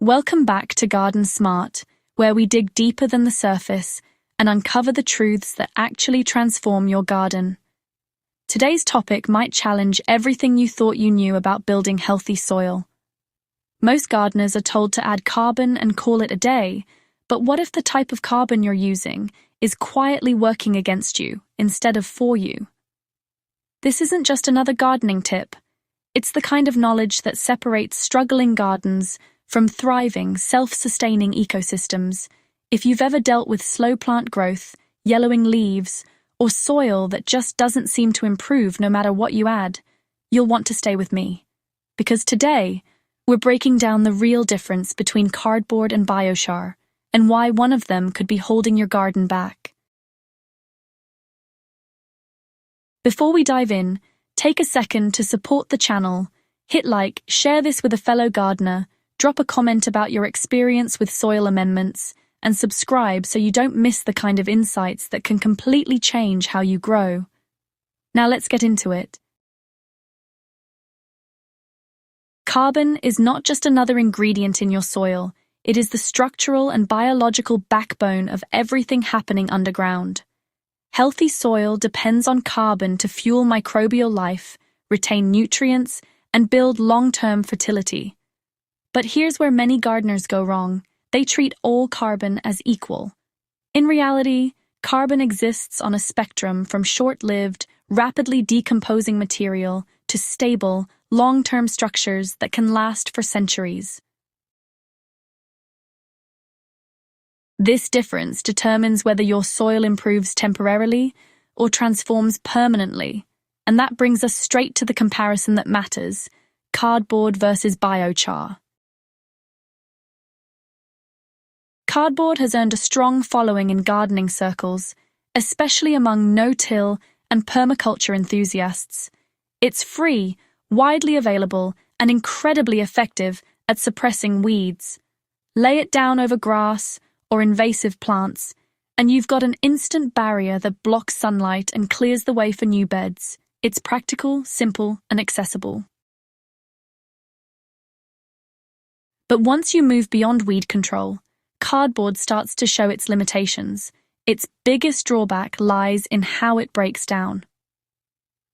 Welcome back to Garden Smart, where we dig deeper than the surface and uncover the truths that actually transform your garden. Today's topic might challenge everything you thought you knew about building healthy soil. Most gardeners are told to add carbon and call it a day, but what if the type of carbon you're using is quietly working against you instead of for you? This isn't just another gardening tip. It's the kind of knowledge that separates struggling gardens from thriving, self-sustaining ecosystems. If you've ever dealt with slow plant growth, yellowing leaves, or soil that just doesn't seem to improve no matter what you add, you'll want to stay with me. Because today, we're breaking down the real difference between cardboard and biochar, and why one of them could be holding your garden back. Before we dive in, take a second to support the channel. Hit like, share this with a fellow gardener, drop a comment about your experience with soil amendments, and subscribe so you don't miss the kind of insights that can completely change how you grow. Now let's get into it. Carbon is not just another ingredient in your soil, it is the structural and biological backbone of everything happening underground. Healthy soil depends on carbon to fuel microbial life, retain nutrients, and build long-term fertility. But here's where many gardeners go wrong. They treat all carbon as equal. In reality, carbon exists on a spectrum from short-lived, rapidly decomposing material to stable, long-term structures that can last for centuries. This difference determines whether your soil improves temporarily or transforms permanently, and that brings us straight to the comparison that matters: cardboard versus biochar. Cardboard has earned a strong following in gardening circles, especially among no-till and permaculture enthusiasts. It's free, widely available, and incredibly effective at suppressing weeds. Lay it down over grass or invasive plants, and you've got an instant barrier that blocks sunlight and clears the way for new beds. It's practical, simple, and accessible. But once you move beyond weed control, cardboard starts to show its limitations. Its biggest drawback lies in how it breaks down.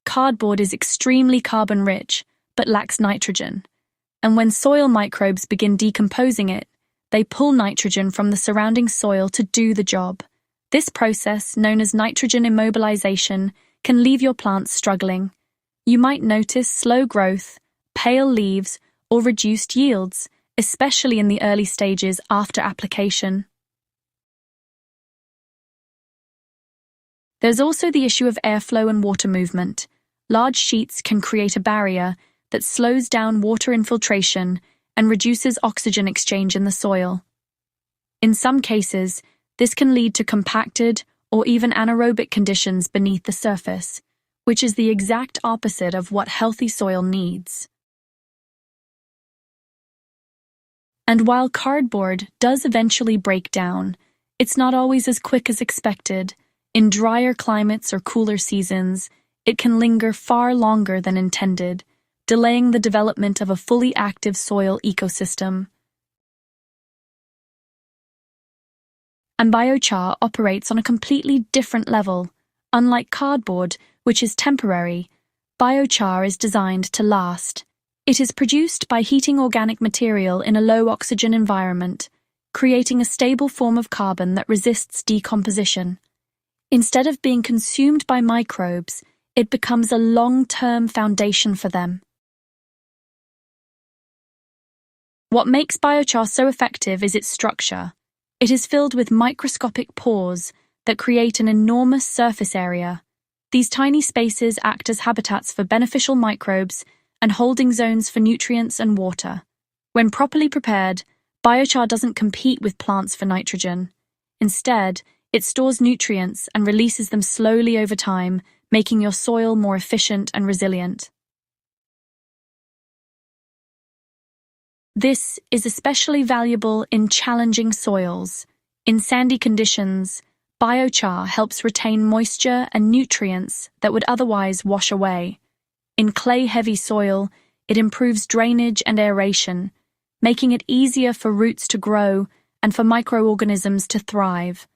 Cardboard is extremely carbon-rich, but lacks nitrogen, and when soil microbes begin decomposing it, they pull nitrogen from the surrounding soil to do the job. This process, known as nitrogen immobilization, can leave your plants struggling. You might notice slow growth, pale leaves, or reduced yields, especially in the early stages after application. There's also the issue of airflow and water movement. Large sheets can create a barrier that slows down water infiltration and reduces oxygen exchange in the soil. In some cases, this can lead to compacted or even anaerobic conditions beneath the surface, which is the exact opposite of what healthy soil needs. And while cardboard does eventually break down, it's not always as quick as expected. In drier climates or cooler seasons, it can linger far longer than intended, delaying the development of a fully active soil ecosystem. And biochar operates on a completely different level. Unlike cardboard, which is temporary, biochar is designed to last. It is produced by heating organic material in a low-oxygen environment, creating a stable form of carbon that resists decomposition. Instead of being consumed by microbes, it becomes a long-term foundation for them. What makes biochar so effective is its structure. It is filled with microscopic pores that create an enormous surface area. These tiny spaces act as habitats for beneficial microbes and holding zones for nutrients and water. When properly prepared, biochar doesn't compete with plants for nitrogen. Instead, it stores nutrients and releases them slowly over time, making your soil more efficient and resilient. This is especially valuable in challenging soils. In sandy conditions, biochar helps retain moisture and nutrients that would otherwise wash away. In clay-heavy soil, it improves drainage and aeration, making it easier for roots to grow and for microorganisms to thrive.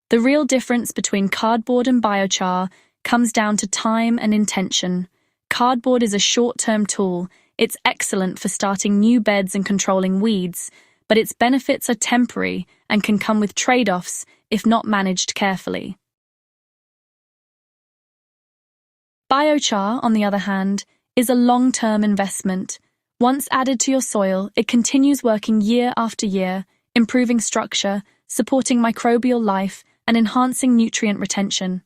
The real difference between cardboard and biochar comes down to time and intention. Cardboard is a short-term tool. It's excellent for starting new beds and controlling weeds, but its benefits are temporary and can come with trade-offs if not managed carefully. Biochar, on the other hand, is a long-term investment. Once added to your soil, it continues working year after year, improving structure, supporting microbial life, and enhancing nutrient retention.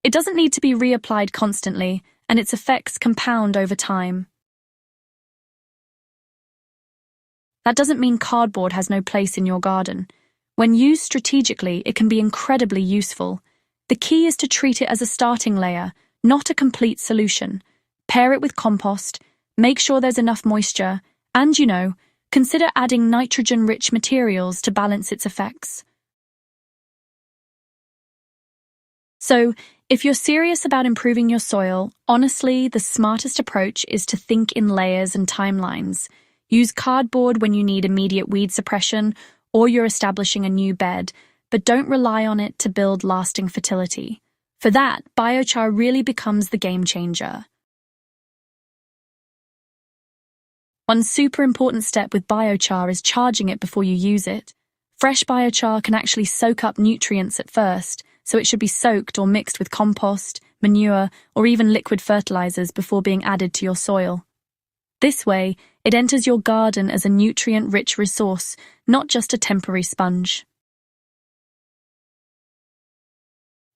It doesn't need to be reapplied constantly, and its effects compound over time. That doesn't mean cardboard has no place in your garden. When used strategically, it can be incredibly useful. The key is to treat it as a starting layer, not a complete solution. Pair it with compost, make sure there's enough moisture, and, consider adding nitrogen-rich materials to balance its effects. So, if you're serious about improving your soil, honestly, the smartest approach is to think in layers and timelines. Use cardboard when you need immediate weed suppression or you're establishing a new bed, but don't rely on it to build lasting fertility. For that, biochar really becomes the game changer. One super important step with biochar is charging it before you use it. Fresh biochar can actually soak up nutrients at first, so it should be soaked or mixed with compost, manure, or even liquid fertilizers before being added to your soil. This way, it enters your garden as a nutrient-rich resource, not just a temporary sponge.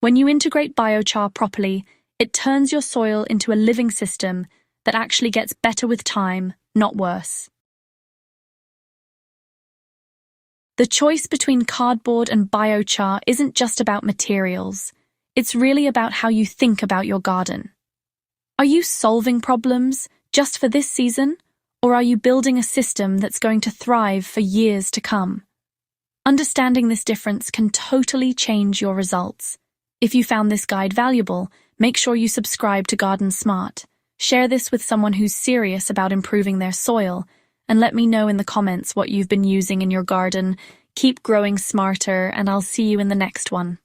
When you integrate biochar properly, it turns your soil into a living system that actually gets better with time, not worse. The choice between cardboard and biochar isn't just about materials. It's really about how you think about your garden. Are you solving problems just for this season, or are you building a system that's going to thrive for years to come? Understanding this difference can totally change your results. If you found this guide valuable, make sure you subscribe to Garden Smart. Share this with someone who's serious about improving their soil, and let me know in the comments what you've been using in your garden. Keep growing smarter, and I'll see you in the next one.